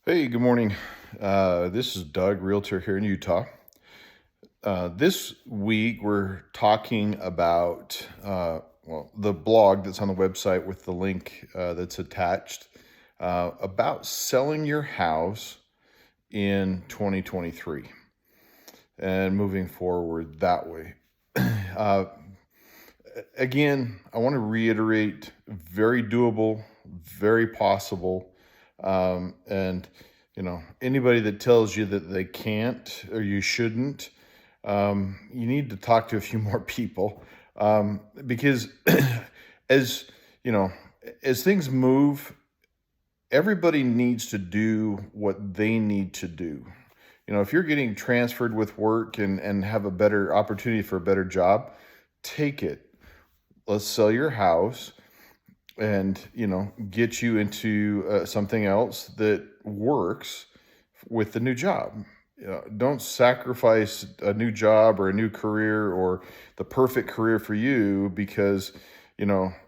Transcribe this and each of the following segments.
Hey, good morning. This is Doug, Realtor here in Utah. This week we're talking about the blog that's on the website with the link that's attached about selling your house in 2023 and moving forward that way. Uh, Again, I want to reiterate, very doable, very possible. And anybody that tells you that they can't or you shouldn't, you need to talk to a few more people, because as you know, as things move, everybody needs to do what they need to do. If you're getting transferred with work and have a better opportunity for a better job, take it. Let's sell your house and get you into something else that works with the new job. Don't sacrifice a new job or a new career or the perfect career for you because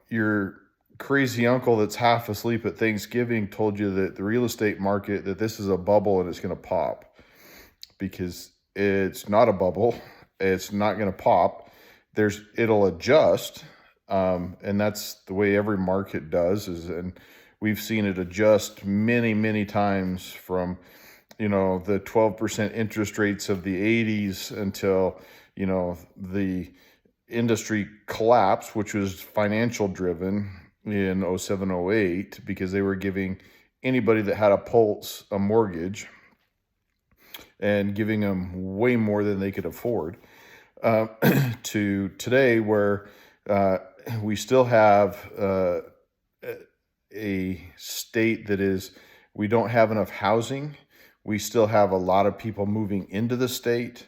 your crazy uncle that's half asleep at Thanksgiving told you that the real estate market, that this is a bubble and it's going to pop, because it's not a bubble. It's not going to pop. It'll adjust. And that's the way every market does, and we've seen it adjust many, many times from, the 12% interest rates of the 80s until, the industry collapse, which was financial driven in 07, 08, because they were giving anybody that had a pulse a mortgage and giving them way more than they could afford, uh, to today where we still have a state that is, we don't have enough housing. We still have a lot of people moving into the state.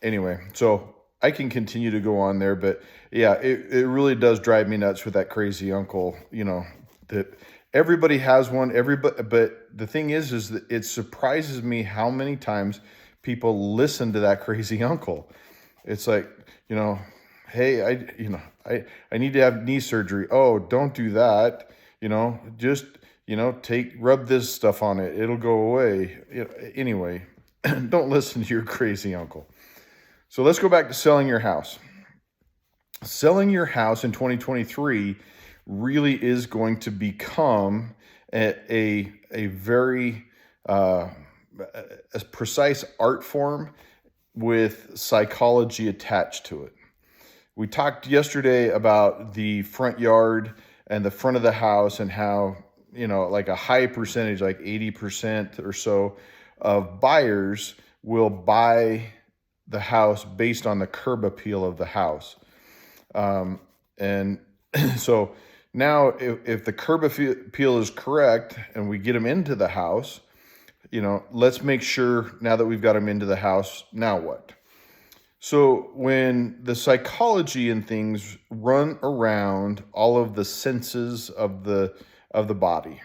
Anyway, so I can continue to go on there, but yeah, it really does drive me nuts with that crazy uncle, that everybody has one, everybody, but the thing is that it surprises me how many times people listen to that crazy uncle. It's like, hey, I need to have knee surgery. Oh, don't do that. Just, rub this stuff on it. It'll go away. Anyway, don't listen to your crazy uncle. So let's go back to selling your house. Selling your house in 2023 really is going to become a very a precise art form with psychology attached to it. We talked yesterday about the front yard and the front of the house and how, like a high percentage, like 80% or so of buyers will buy the house based on the curb appeal of the house. And so now if the curb appeal is correct and we get them into the house, let's make sure now that we've got them into the house, now what? So when the psychology and things run around all of the senses of the body.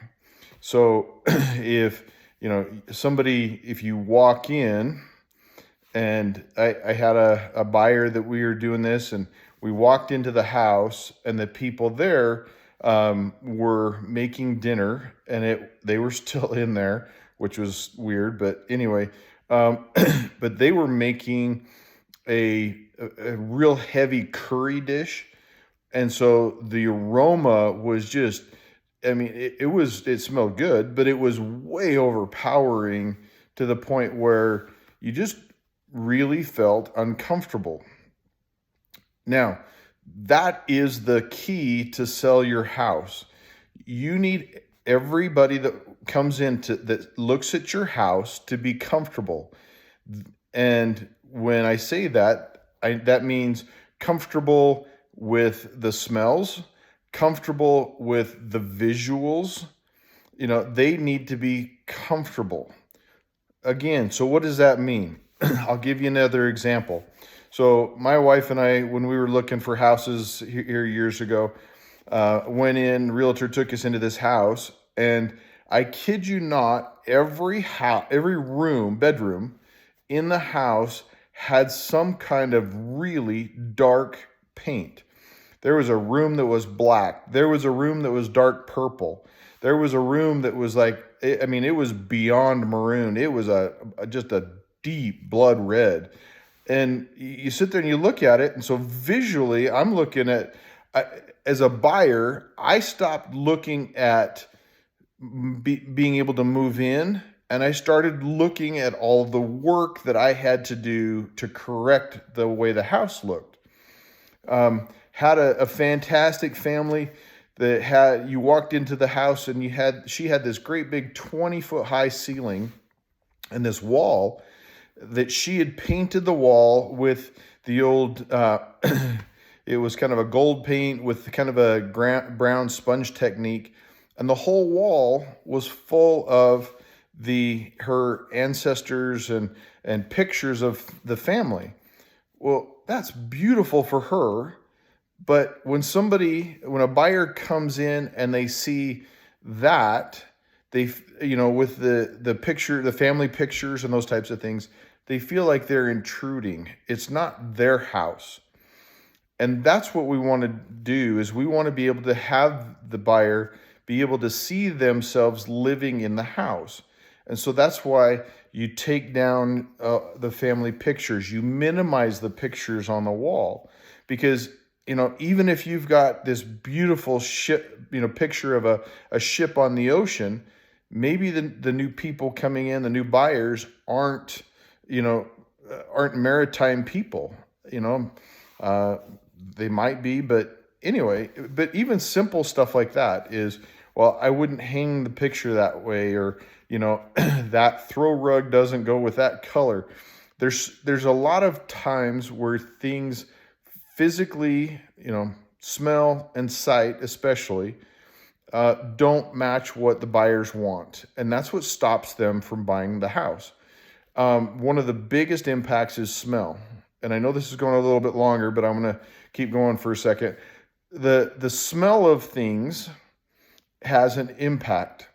So if if you walk in, and I had a buyer that we were doing this, and we walked into the house, and the people there were making dinner, and they were still in there, which was weird. But anyway, but they were making a real heavy curry dish. And so the aroma was just, I mean, it smelled good, but it was way overpowering to the point where you just really felt uncomfortable. Now, that is the key to sell your house. You need everybody that comes in that looks at your house to be comfortable. And when I say that, that means comfortable with the smells, comfortable with the visuals. They need to be comfortable. Again, so what does that mean? I'll give you another example. So my wife and I, when we were looking for houses here years ago, went in, realtor took us into this house, and I kid you not, every bedroom in the house had some kind of really dark paint. There was a room that was black. There was a room that was dark purple. There was a room that was like, I mean, it was beyond maroon. It was just a deep blood red. And you sit there and you look at it. And so visually, I'm looking at, I, as a buyer, I stopped looking at being able to move in, and I started looking at all the work that I had to do to correct the way the house looked. Had a fantastic family that had, you walked into the house and she had this great big 20-foot high ceiling and this wall that she had painted the wall with the old, it was kind of a gold paint with kind of a brown sponge technique. And the whole wall was full of her ancestors and pictures of the family. Well, that's beautiful for her. But when a buyer comes in and they see that, they, with the picture, the family pictures and those types of things, they feel like they're intruding. It's not their house. And that's what we want to do, is we want to be able to have the buyer be able to see themselves living in the house. And so that's why you take down the family pictures. You minimize the pictures on the wall, because even if you've got this beautiful ship, picture of a ship on the ocean, maybe the new people coming in, the new buyers aren't maritime people. They might be, but anyway, but even simple stuff like that is, well, I wouldn't hang the picture that way, or, that throw rug doesn't go with that color. There's a lot of times where things physically, smell and sight especially, don't match what the buyers want. And that's what stops them from buying the house. One of the biggest impacts is smell. And I know this is going a little bit longer, but I'm going to keep going for a second. The smell of things has an impact.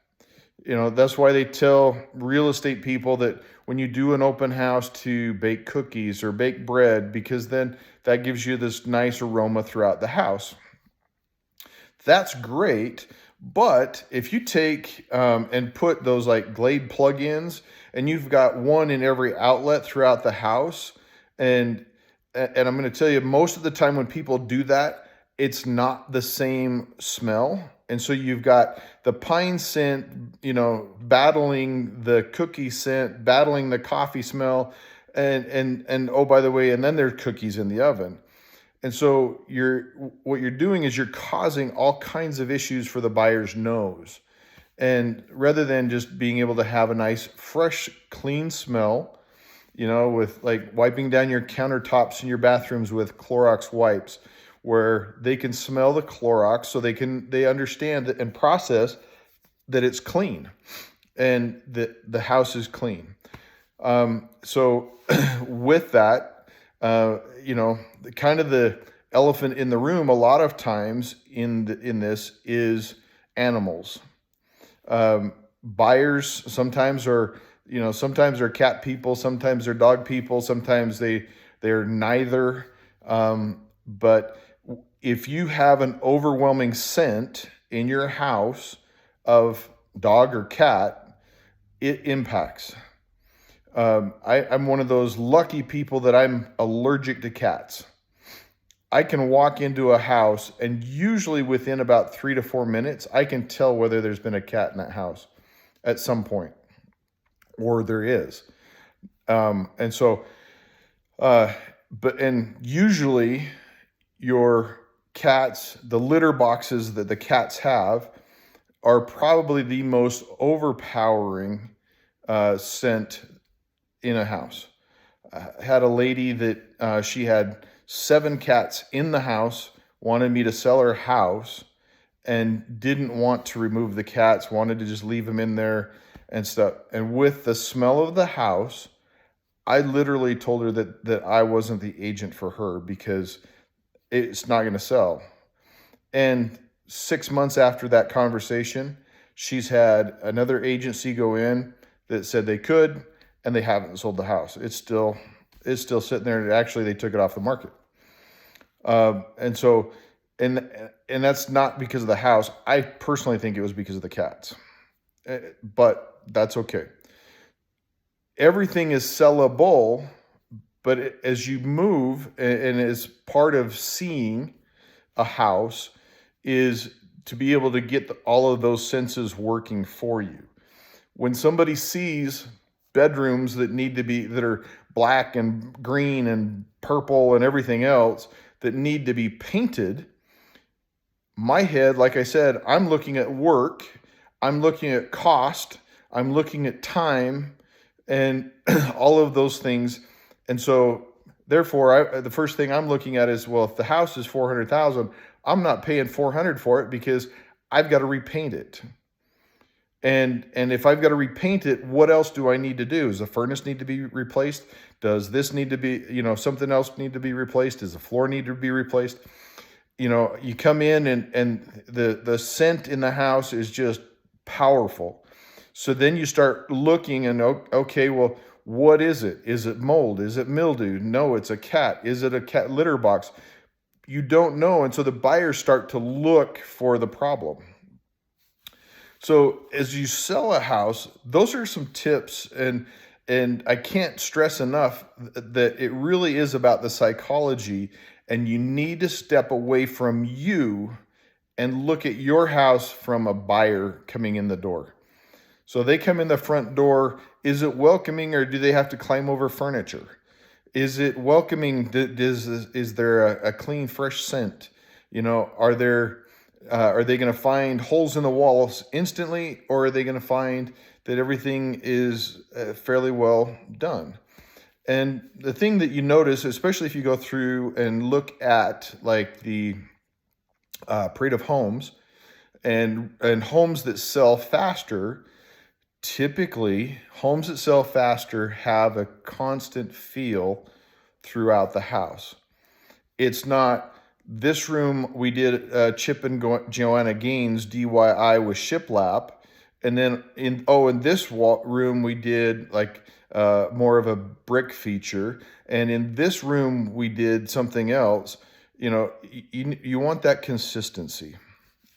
That's why they tell real estate people that when you do an open house to bake cookies or bake bread, because then that gives you this nice aroma throughout the house. That's great. But if you take and put those like Glade plugins, and you've got one in every outlet throughout the house, and I'm going to tell you, most of the time when people do that, it's not the same smell. And so you've got the pine scent, battling the cookie scent, battling the coffee smell, and oh, by the way, and then there's cookies in the oven. And so what you're doing is you're causing all kinds of issues for the buyer's nose. And rather than just being able to have a nice, fresh, clean smell, with like wiping down your countertops in your bathrooms with Clorox wipes, where they can smell the Clorox, so they understand that and process that it's clean and that the house is clean. So with that, kind of the elephant in the room a lot of times in this is animals. Buyers sometimes are, sometimes they're cat people, sometimes they're dog people, sometimes they're neither. But if you have an overwhelming scent in your house of dog or cat, it impacts. I'm one of those lucky people that I'm allergic to cats. I can walk into a house and usually within about 3 to 4 minutes, I can tell whether there's been a cat in that house at some point, or there is. And so, and usually your cats, the litter boxes that the cats have, are probably the most overpowering scent in a house. I had a lady that she had 7 cats in the house, wanted me to sell her house, and didn't want to remove the cats, wanted to just leave them in there and stuff. And with the smell of the house, I literally told her that I wasn't the agent for her because it's not going to sell. And 6 months after that conversation, she's had another agency go in that said they could, and they haven't sold the house. It's still sitting there. Actually, they took it off the market. And so And and that's not because of the house. I personally think it was because of the cats. But that's okay. Everything is sellable, but as you move and as part of seeing a house is to be able to get all of those senses working for you. When somebody sees bedrooms that are black and green and purple and everything else that need to be painted, my head, like I said, I'm looking at work, I'm looking at cost, I'm looking at time, and all of those things. And so, therefore, the first thing I'm looking at is, well, if the house is 400,000, I'm not paying 400 for it because I've got to repaint it. And if I've got to repaint it, what else do I need to do? Does the furnace need to be replaced? Does this need to be, something else need to be replaced? Does the floor need to be replaced? You come in and the scent in the house is just powerful. So then you start looking and, okay, well, what is it? Is it mold? Is it mildew? No, it's a cat. Is it a cat litter box? You don't know. And so the buyers start to look for the problem. So as you sell a house, those are some tips, and I can't stress enough that it really is about the psychology, and you need to step away from you and look at your house from a buyer coming in the door. So they come in the front door, is it welcoming or do they have to climb over furniture? Is it welcoming? Is there a clean, fresh scent? Are they going to find holes in the walls instantly, or are they going to find that everything is fairly well done? And the thing that you notice, especially if you go through and look at like the parade of homes and homes that sell faster, typically homes that sell faster have a constant feel throughout the house. It's not this room we did Chip and Joanna Gaines DIY with shiplap, and then in this room we did like more of a brick feature, and in this room we did something else. You want that consistency.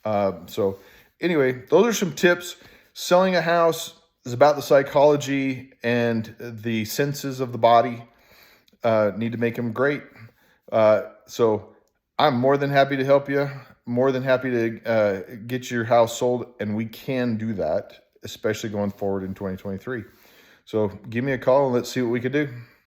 So anyway, those are some tips. Selling a house is about the psychology and the senses of the body. Need to make them great. So I'm more than happy to help you. More than happy to get your house sold, and we can do that, especially going forward in 2023. So give me a call and let's see what we could do.